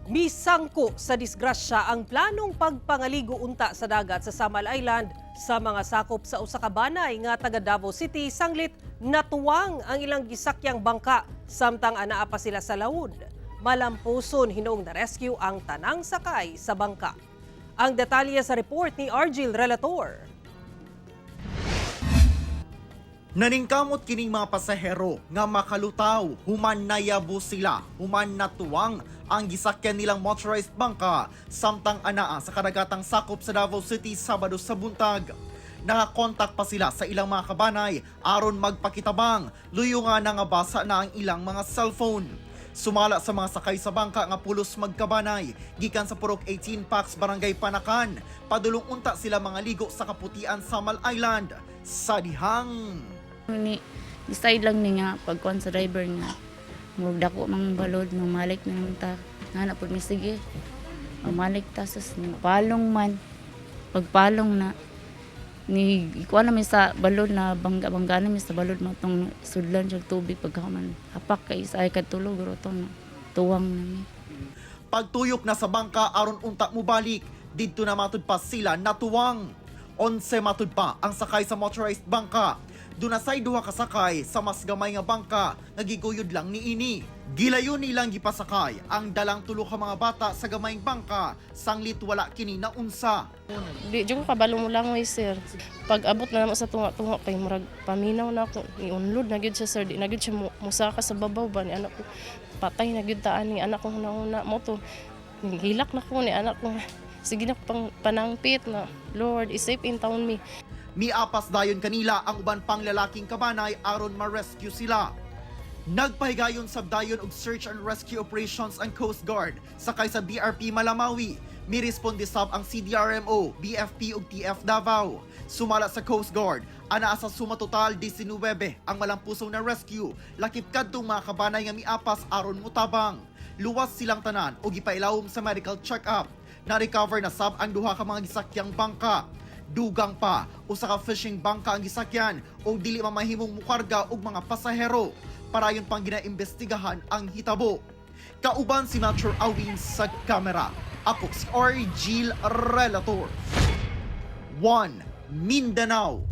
Misangko sa disgrasya ang planong pagpangaligo unta sa dagat sa Samal Island sa mga sakop sa usa ka banay nga taga Davao City sanglit natuwang ang ilang gisakyang bangka samtang anaa pa sila sa laod. Malampuson hinoong na-rescue ang tanang sakay sa bangka. Ang detalye sa report ni Argil Relator. Naningkamot kining mga pasahero nga makalutaw, human nayabo sila, human natuwang ang gisakyan nilang motorized bangka samtang anaa sa kadagatang sakop sa Davao City Sabado sa buntag. Nakakontak pa sila sa ilang mga kabanay aron magpakitabang, luyo nga nangabasa na ang ilang mga cellphone. Sumala sa mga sakay sa bangka nga pulos magkabanay, gikan sa Purok 18 Packs Barangay Panakan, padulong unta sila mga ligo sa kaputian Samal Island. Sa dihang Decide lang niya pagkuhan sa driver nga magdako mang balod mamalik na lang ta nga po mi sige mamalik ta sas palong man pagpalong na ni ikuha na mi sa balod na bangga na mi sa balod mo tong sudlan sa tubig pagkaman hapak kay sa ay katulog ro tong tuwang na mi. Pagtuyok na sa bangka aron unta mo balik, didto na matud pa sila natuwang. 11 matud pa ang sakay sa motorized bangka. Dunasay duha ka sakay sa mas gamay nga bangka nga giguyod lang niini. Gilayon nilang gipasakay ang dalang tulo ka mga bata sa gamayng bangka sanglit wala kini naunsa. Di jud ko kabalo mo lang way sir. Pag abot na namo sa tunga-tunga kay murag paminaw na ako. Iunlod na gyud siya sir. Di na gyud siya musaka sa babaw ba ni anak ko. Patay na gyud taan ni anak ko una mo to. Hilak na ko ni anak ko. Sige na pang panangpit na Lord, is-safe in town me. Miapas dayon kanila ang uban pang lalaking kabanay aron ma-rescue sila. Nagpahigayon sab dayon og search and rescue operations ang Coast Guard sakay sa BRP Malamawi. Miresponde sab ang CDRMO, BFP ug TF Davao. Sumala sa Coast Guard, anaa sa suma total 19 ang malampusong na rescue. Lakip kadtong mga kabanay nga miapas aron mutabang. Luwas silang tanan og gipailawom sa medical check-up. Na-recover na sab ang duha ka mga gisakyang bangka. Dugang pa, usa ka fishing bangka ang gisakyan o dili mamahimong mukarga og mga pasahero. Parayon pang ginaimbestigahan ang hitabo. Kauban si Metro Awin sa kamera. Ako si Argil Relator. 1 Mindanao.